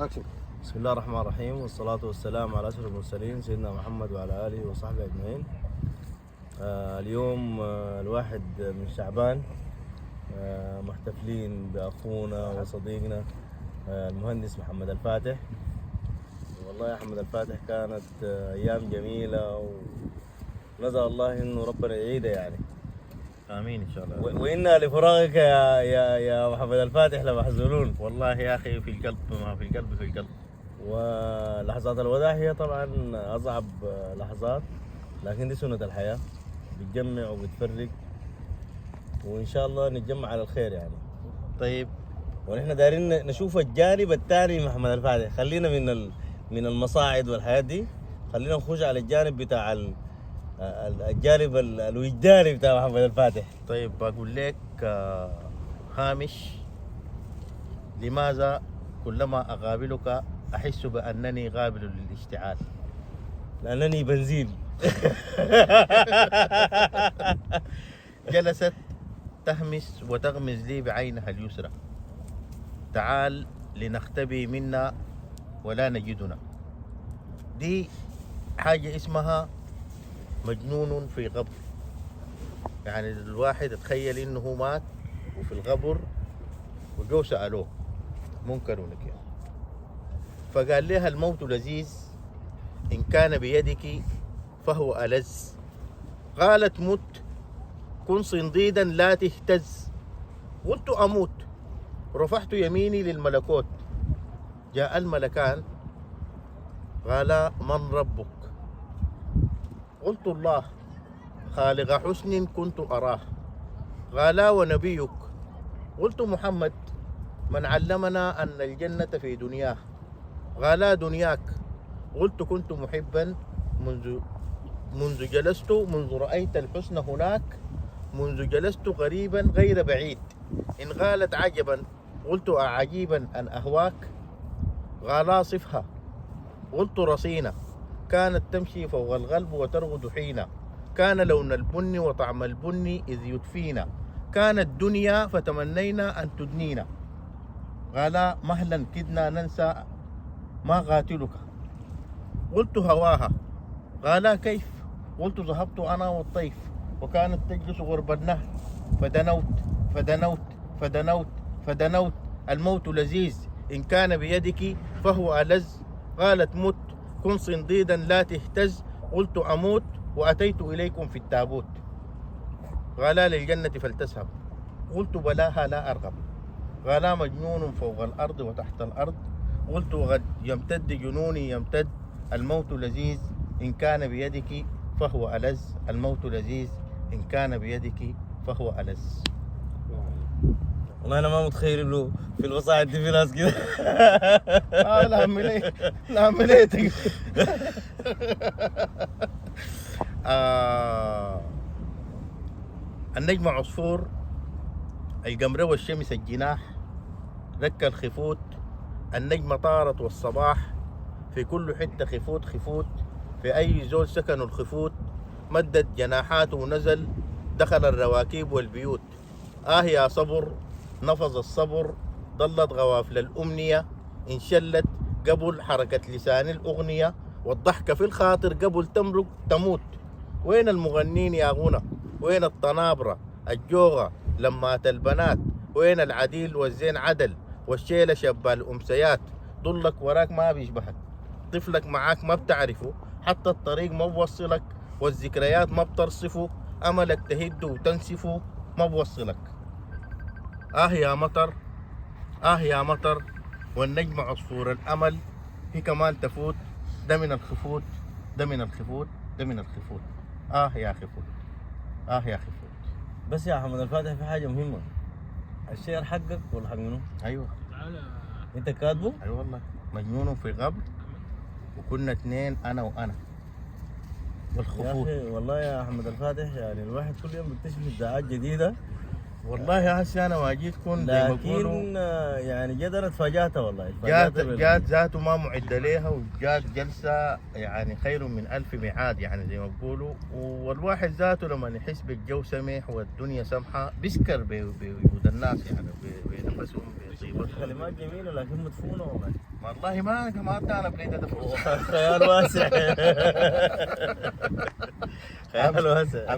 اكشن. بسم الله الرحمن الرحيم، والصلاة والسلام على أشرف المرسلين سيدنا محمد وعلى آله وصحبه أجمعين. اليوم الواحد من شعبان، محتفلين بأخونا وصديقنا المهندس محمد الفاتح. والله يا محمد الفاتح كانت أيام جميلة، ونسأل الله إنه ربنا يعيدها يعني. امين ان شاء الله. وإنا لفراغك يا محمد الفاتح لمحزونون. والله يا اخي في القلب، ما في القلب في القلب. ولحظات الوداع هي طبعا أصعب لحظات، لكن دي سنة الحياة، بتجمع وبتفرق، وإن شاء الله نتجمع على الخير يعني. طيب ونحن دايرين نشوف الجانب الثاني محمد الفاتح. خلينا من المصاعد والحياة دي، خلينا نخش على الجانب بتاع الجانب الوجداني بتاع محمد الفاتح. طيب بقول لك هامش، لماذا كلما اقابلك احس بانني قابل للاشتعال؟ لأنني بنزين. جلست تهمس وتغمز لي بعينها اليسرى، تعال لنختبي منا ولا نجدنا. دي حاجة اسمها مجنون في غبر. يعني الواحد اتخيل انه مات وفي الغبر، وجو سألوه منكر ونكير، فقال لها الموت لذيذ إن كان بيدك فهو ألذ. قالت مت كن صنديدا لا تهتز. قلت أموت، رفعت يميني للملكوت. جاء الملكان قالا من ربك؟ قلت الله خالق حسن كنت أراه. قالا ونبيك؟ قلت محمد من علمنا أن الجنة في دنياه. قالا دنياك؟ قلت كنت محبا منذ جلست، منذ رأيت الحسن هناك، منذ جلست قريبا غير بعيد. إن قالت عجبا قلت أعجيبا أن أهواك. قالا صفها؟ قلت رصينة كانت تمشي فوق الغلب وترغد حين كان لون البن وطعم البن إذ يدفينا. كانت دنيا فتمنينا أن تدنينا. قالا مهلا كدنا ننسى ما قاتلك. قلت هواها. قالا كيف؟ قلت ذهبت أنا والطيف وكانت تجلس غرب النهر، فدنوت فدنوت فدنوت فدنوت. الموت لذيذ إن كان بيدك فهو ألذ. قالت مت كن صنديدا لا تهتز. قلت أموت وأتيت إليكم في التابوت. قالا للجنة فلتذهب. قلت بلاها لا أرغب. قالا مجنون فوق الأرض وتحت الأرض. قلت قد يمتد جنوني يمتد. الموت لذيذ إن كان بيدك فهو ألذ. الموت لذيذ إن كان بيدك فهو ألذ. والله أنا ما متخيل إنه في الوسائط دي في ناس كده. لا هم ليه، لا هم ليه النجم عصفور، القمر والشمس الجناح، رك الخفوت. النجمة طارت والصباح، في كل حتة خفوت خفوت، في أي زول سكنوا الخفوت. مدت جناحاته ونزل، دخل الرواكيب والبيوت. يا صبر نفذ الصبر، ضلت غوافل الأمنية انشلت قبل حركة لسان الأغنية، والضحكة في الخاطر قبل تمرق تموت. وين المغنين يا غنى؟ وين الطنابرة الجوغة لمات البنات؟ وين العديل والزين عدل والشيلة شبه الأمسيات؟ ضلك وراك ما بيشبهك، طفلك معاك ما بتعرفه، حتى الطريق ما بوصلك، والذكريات ما بترصفه، أملك تهد وتنسفه ما بوصلك. يا مطر، يا مطر، والنجم عصفور الأمل، هي كمان تفوت. ده من الخفوت، ده من الخفوت، ده من الخفوت. يا خفوت، يا خفوت. بس يا محمد الفاتح في حاجة مهمة، الشعر حقك ولا حق منو؟ أيوه أنت كاتبه؟ أيوه والله. مجنون في غبر، وكنا اثنين أنا وأنا يا والخفوت. أخي والله يا محمد الفاتح، يعني الواحد كل يوم بيكتشف إبداعات جديدة. والله هسه أنا ما جيت كون زي ما بقولوا، لكن يعني جدرت فاجأتها والله. جات ذاته ما معد ليها، وجات جلسة يعني خير من ألف ميعاد يعني زي ما بقولوا. والواحد ذاته لما يحس بالجو سمح والدنيا سمحة بيسكر بوجود الناس، يعني بنفسهم مصيبة. كلمات جميله لكن مدفونه والله. والله ما تعرف ليه ده فرصة. خيال واسع. خيال واسع.